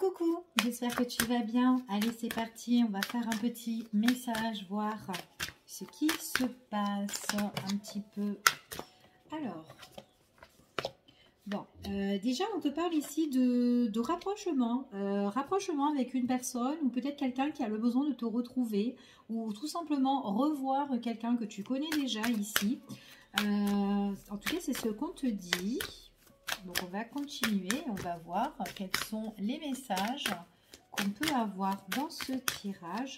Coucou, j'espère que tu vas bien. Allez, c'est parti, on va faire un petit message, voir ce qui se passe un petit peu. Alors, bon, déjà on te parle ici de rapprochement, rapprochement avec une personne ou peut-être quelqu'un qui a le besoin de te retrouver ou tout simplement revoir quelqu'un que tu connais déjà ici. En tout cas, c'est ce qu'on te dit. Donc, on va continuer, on va voir quels sont les messages qu'on peut avoir dans ce tirage.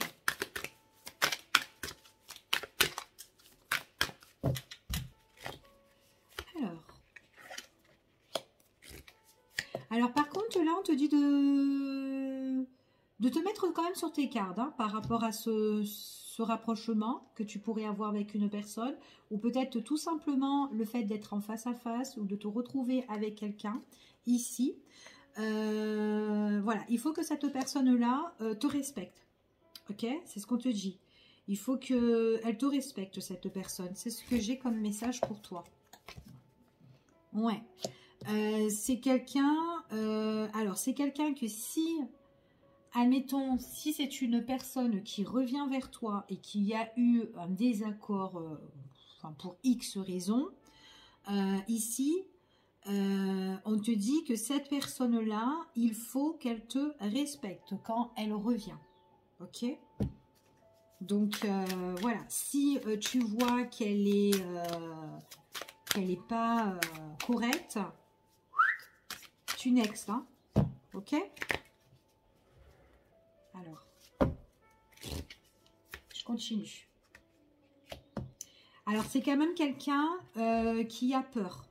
Alors par contre, là, on te dit de te mettre quand même sur tes gardes hein, par rapport à ce rapprochement que tu pourrais avoir avec une personne, ou peut-être tout simplement le fait d'être en face à face ou de te retrouver avec quelqu'un ici. Voilà, il faut que cette personne-là te respecte. Ok, c'est ce qu'on te dit. Il faut qu'elle te respecte, cette personne. C'est ce que j'ai comme message pour toi. Ouais. C'est quelqu'un... alors, c'est quelqu'un que si... Admettons, si c'est une personne qui revient vers toi et qu'il y a eu un désaccord enfin pour X raisons, ici, on te dit que cette personne-là, il faut qu'elle te respecte quand elle revient. Ok? Donc, voilà. Si tu vois qu'elle est pas correcte, tu next. Hein? Ok? Alors, je continue. Alors, c'est quand même quelqu'un qui a peur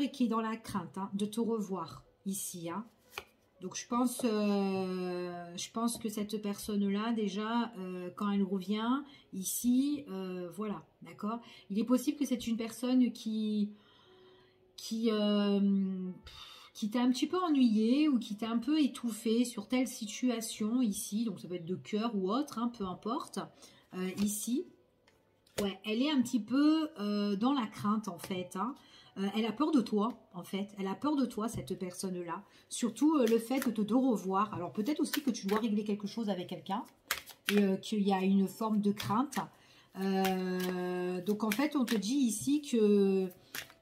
et qui est dans la crainte hein, de te revoir ici. Hein. Donc, je pense que cette personne-là, déjà, quand elle revient ici, voilà, d'accord. Il est possible que c'est une personne qui t'a un petit peu ennuyé ou qui t'a un peu étouffé sur telle situation ici, donc ça peut être de cœur ou autre, hein, peu importe, ici. Ouais, elle est un petit peu dans la crainte en fait, hein. Elle a peur de toi en fait, elle a peur de toi cette personne-là, surtout le fait de te revoir. Alors peut-être aussi que tu dois régler quelque chose avec quelqu'un et qu'il y a une forme de crainte. Donc en fait on te dit ici que...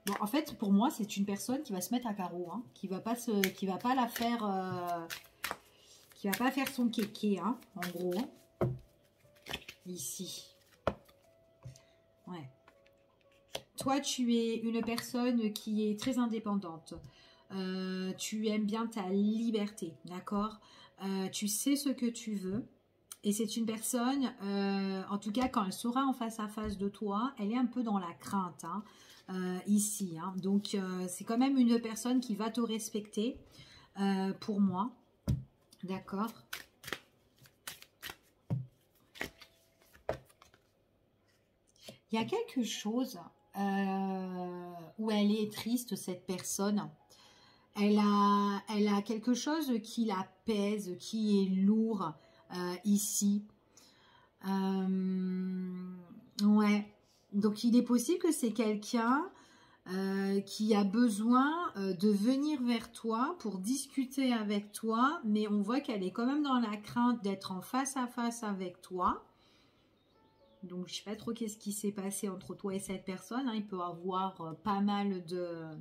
Bon, en fait, pour moi, c'est une personne qui va se mettre à carreau, hein, qui va pas la faire, qui va pas faire son kéké, hein, en gros, ici. Ouais. Toi, tu es une personne qui est très indépendante. Tu aimes bien ta liberté, d'accord? Tu sais ce que tu veux. Et c'est une personne, en tout cas, quand elle sera en face à face de toi, elle est un peu dans la crainte, hein. Ici, hein. Donc c'est quand même une personne qui va te respecter pour moi, d'accord. Il y a quelque chose où elle est triste, cette personne. Elle a quelque chose qui la pèse, qui est lourd ici. Ouais. Donc, il est possible que c'est quelqu'un qui a besoin de venir vers toi pour discuter avec toi, mais on voit qu'elle est quand même dans la crainte d'être en face à face avec toi. Donc, je ne sais pas trop qu'est-ce qui s'est passé entre toi et cette personne. Hein. Il peut y avoir pas mal de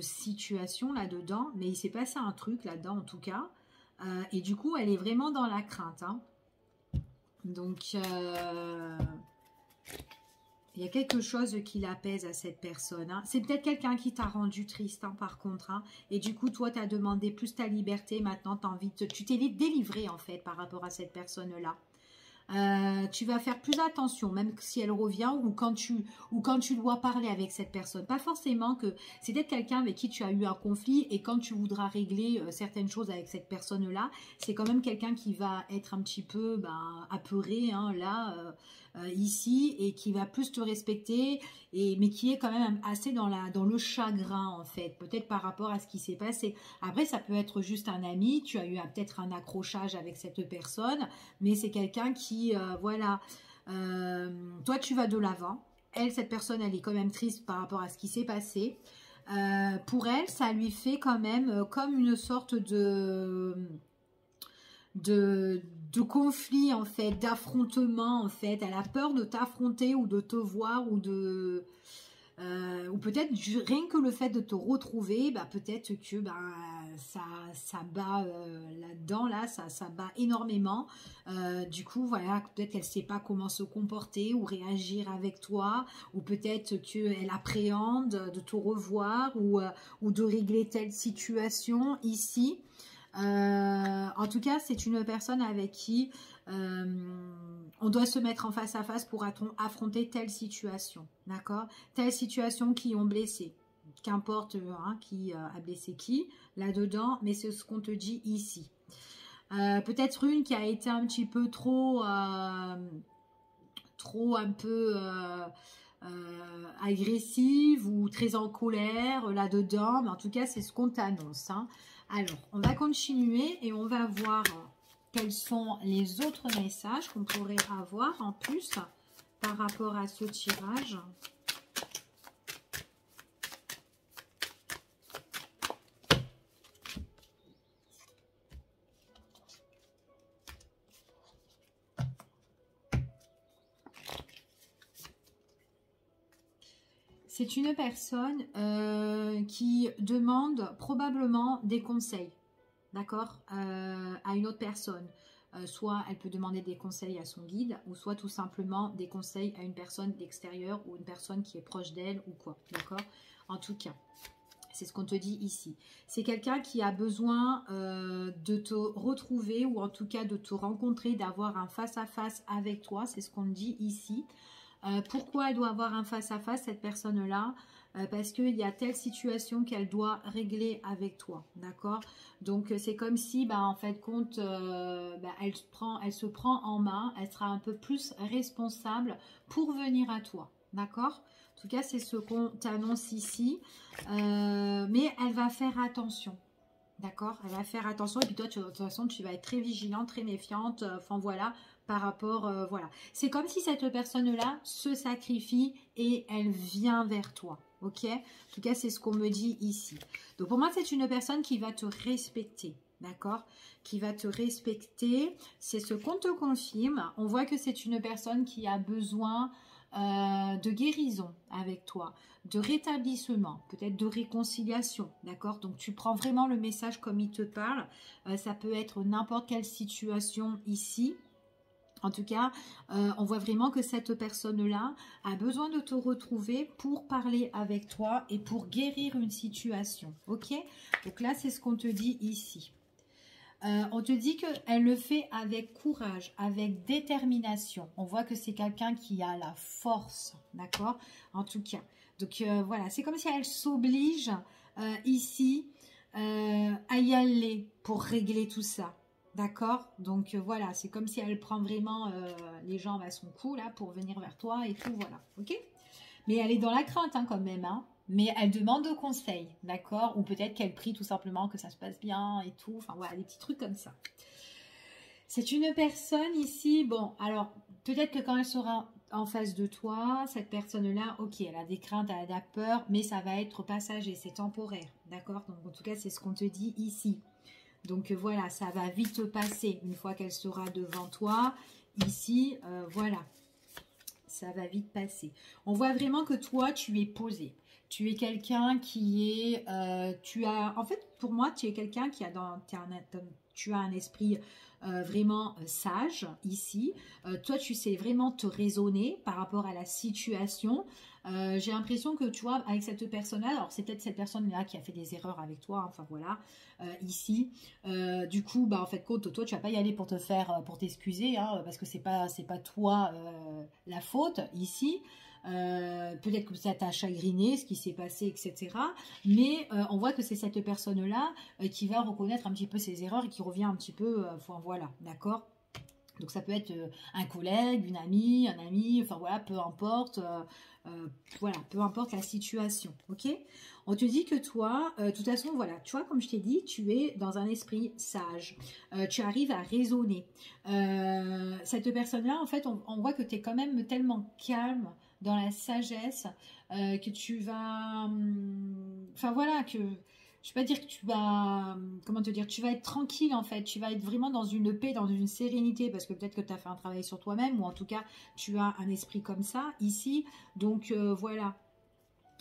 situations là-dedans, mais il s'est passé un truc là-dedans en tout cas. Et du coup, elle est vraiment dans la crainte. Hein. Donc, il y a quelque chose qui l'apaise à cette personne. Hein. C'est peut-être quelqu'un qui t'a rendu triste, hein, par contre. Hein. Et du coup, toi, tu as demandé plus ta liberté. Maintenant, tu t'es délivré, en fait, par rapport à cette personne-là. Tu vas faire plus attention, même si elle revient ou quand tu dois parler avec cette personne. Pas forcément que c'est peut-être quelqu'un avec qui tu as eu un conflit et quand tu voudras régler certaines choses avec cette personne-là, c'est quand même quelqu'un qui va être un petit peu apeuré hein, là, ici et qui va plus te respecter, mais qui est quand même assez dans le chagrin en fait, peut-être par rapport à ce qui s'est passé. Après, ça peut être juste un ami, tu as eu peut-être un accrochage avec cette personne, mais c'est quelqu'un qui, voilà, toi tu vas de l'avant. Elle, cette personne, elle est quand même triste par rapport à ce qui s'est passé. pour elle, ça lui fait quand même comme une sorte de conflit en fait, d'affrontement en fait. Elle a peur de t'affronter ou de te voir ou peut-être rien que le fait de te retrouver, bah, peut-être que bah, ça bat là-dedans, là, ça bat énormément. Du coup, voilà, peut-être qu'elle ne sait pas comment se comporter ou réagir avec toi, ou peut-être qu'elle appréhende de te revoir ou de régler telle situation ici. En tout cas, c'est une personne avec qui on doit se mettre en face à face pour affronter telle situation, d'accord? Telle situation qui ont blessé, qu'importe qui a blessé qui, là-dedans, mais c'est ce qu'on te dit ici. Peut-être une qui a été un petit peu trop un peu agressive ou très en colère là-dedans, mais en tout cas, c'est ce qu'on t'annonce, hein. Alors, on va continuer et on va voir quels sont les autres messages qu'on pourrait avoir en plus par rapport à ce tirage. C'est une personne qui demande probablement des conseils, d'accord, à une autre personne. Soit elle peut demander des conseils à son guide, ou soit tout simplement des conseils à une personne d'extérieur ou une personne qui est proche d'elle ou quoi, d'accord. En tout cas, c'est ce qu'on te dit ici. C'est quelqu'un qui a besoin de te retrouver ou en tout cas de te rencontrer, d'avoir un face-à-face avec toi, c'est ce qu'on te dit ici. Pourquoi elle doit avoir un face-à-face, cette personne-là? Parce qu'il y a telle situation qu'elle doit régler avec toi, d'accord? Donc, c'est comme si, bah, en fait, compte, elle se prend en main, elle sera un peu plus responsable pour venir à toi, d'accord? En tout cas, c'est ce qu'on t'annonce ici. Mais elle va faire attention. D'accord, elle va faire attention et puis toi, de toute façon, tu vas être très vigilante, très méfiante, enfin voilà, par rapport, voilà. C'est comme si cette personne-là se sacrifie et elle vient vers toi, ok? En tout cas, c'est ce qu'on me dit ici. Donc pour moi, c'est une personne qui va te respecter, d'accord? Qui va te respecter, c'est ce qu'on te confirme. On voit que c'est une personne qui a besoin de guérison avec toi, de rétablissement, peut-être de réconciliation, d'accord? Donc tu prends vraiment le message comme il te parle, ça peut être n'importe quelle situation ici. En tout cas, on voit vraiment que cette personne-là a besoin de te retrouver pour parler avec toi et pour guérir une situation, ok? Donc là, c'est ce qu'on te dit ici. On te dit qu'elle le fait avec courage, avec détermination. On voit que c'est quelqu'un qui a la force, d'accord? En tout cas. Donc voilà, c'est comme si elle s'oblige ici à y aller pour régler tout ça. D'accord? Donc voilà, c'est comme si elle prend vraiment les jambes à son cou là pour venir vers toi et tout, voilà. Ok? Mais elle est dans la crainte quand même, hein. Mais elle demande de conseils, d'accord? Ou peut-être qu'elle prie tout simplement que ça se passe bien et tout. Enfin voilà, des petits trucs comme ça. C'est une personne ici, bon, alors peut-être que quand elle sera en face de toi, cette personne-là, ok, elle a des craintes, elle a de la peur, mais ça va être passager, c'est temporaire, d'accord? Donc en tout cas, c'est ce qu'on te dit ici. Donc voilà, ça va vite passer une fois qu'elle sera devant toi. Ici, voilà, ça va vite passer. On voit vraiment que toi, tu es posé. Tu es quelqu'un qui est... en fait, pour moi, tu es quelqu'un qui a tu as un esprit vraiment sage ici. Toi, tu sais vraiment te raisonner par rapport à la situation. J'ai l'impression que, tu vois, avec cette personne-là, alors c'est peut-être cette personne-là qui a fait des erreurs avec toi, enfin voilà, ici. Du coup, bah, en fait, toi, tu vas pas y aller pour pour t'excuser, hein, parce que c'est pas toi la faute ici. Peut-être que ça t'a chagriné, ce qui s'est passé, etc. Mais on voit que c'est cette personne-là qui va reconnaître un petit peu ses erreurs et qui revient un petit peu, enfin voilà, d'accord? Donc ça peut être un collègue, une amie, un ami, enfin voilà, peu importe, voilà, peu importe la situation, ok? On te dit que toi, de toute façon, voilà, tu vois, comme je t'ai dit, tu es dans un esprit sage, tu arrives à raisonner. Cette personne-là, en fait, on voit que tu es quand même tellement calme dans la sagesse, que tu vas... Enfin voilà, que... Je ne vais pas dire que tu vas... Comment te dire? Tu vas être tranquille en fait. Tu vas être vraiment dans une paix, dans une sérénité. Parce que peut-être que tu as fait un travail sur toi-même. Ou en tout cas, tu as un esprit comme ça ici. Donc voilà.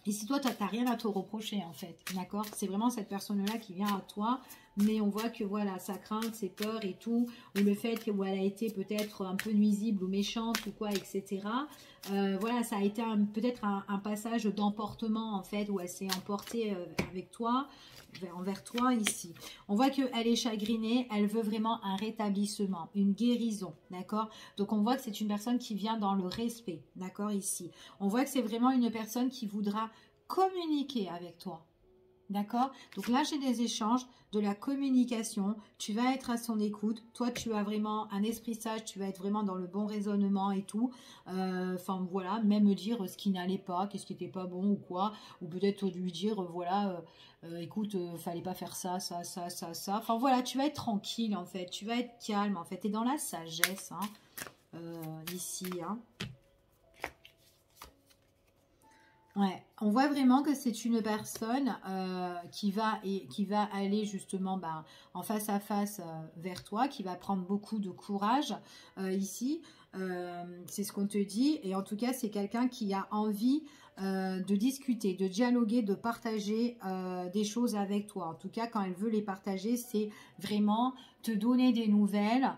Et si toi, tu n'as rien à te reprocher, en fait, d'accord? C'est vraiment cette personne-là qui vient à toi, mais on voit que, voilà, sa crainte, ses peurs et tout, ou le fait où elle a été peut-être un peu nuisible ou méchante ou quoi, etc. Voilà, ça a été peut-être un passage d'emportement, en fait, où elle s'est emportée avec toi, envers toi, ici. On voit qu'elle est chagrinée, elle veut vraiment un rétablissement, une guérison, d'accord? Donc, on voit que c'est une personne qui vient dans le respect, d'accord, ici. On voit que c'est vraiment une personne qui voudra communiquer avec toi. D'accord? Donc là, j'ai des échanges, de la communication. Tu vas être à son écoute. Toi, tu as vraiment un esprit sage. Tu vas être vraiment dans le bon raisonnement et tout. Enfin, voilà. Même me dire ce qui n'allait pas, qu'est-ce qui n'était pas bon ou quoi. Ou peut-être lui dire, voilà, écoute, fallait pas faire ça, ça, ça, ça, ça. Enfin, voilà. Tu vas être tranquille, en fait. Tu vas être calme, en fait. Et dans la sagesse, hein, ici, hein. Ouais, on voit vraiment que c'est une personne qui va aller justement en face à face vers toi, qui va prendre beaucoup de courage ici. C'est ce qu'on te dit. Et en tout cas, c'est quelqu'un qui a envie de discuter, de dialoguer, de partager des choses avec toi. En tout cas, quand elle veut les partager, c'est vraiment te donner des nouvelles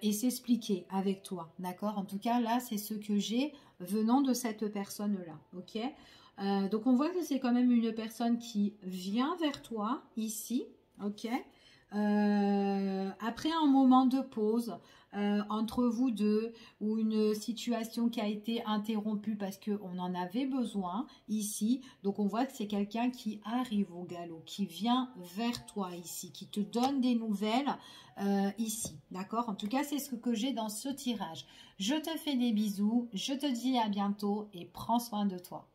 et s'expliquer avec toi. D'accord? En tout cas, là, c'est ce que j'ai venant de cette personne-là, ok? Donc on voit que c'est quand même une personne qui vient vers toi ici, ok? Après un moment de pause entre vous deux ou une situation qui a été interrompue parce qu'on en avait besoin ici. Donc on voit que c'est quelqu'un qui arrive au galop, qui vient vers toi ici, qui te donne des nouvelles ici, d'accord? En tout cas, c'est ce que j'ai dans ce tirage. Je te fais des bisous, je te dis à bientôt et prends soin de toi.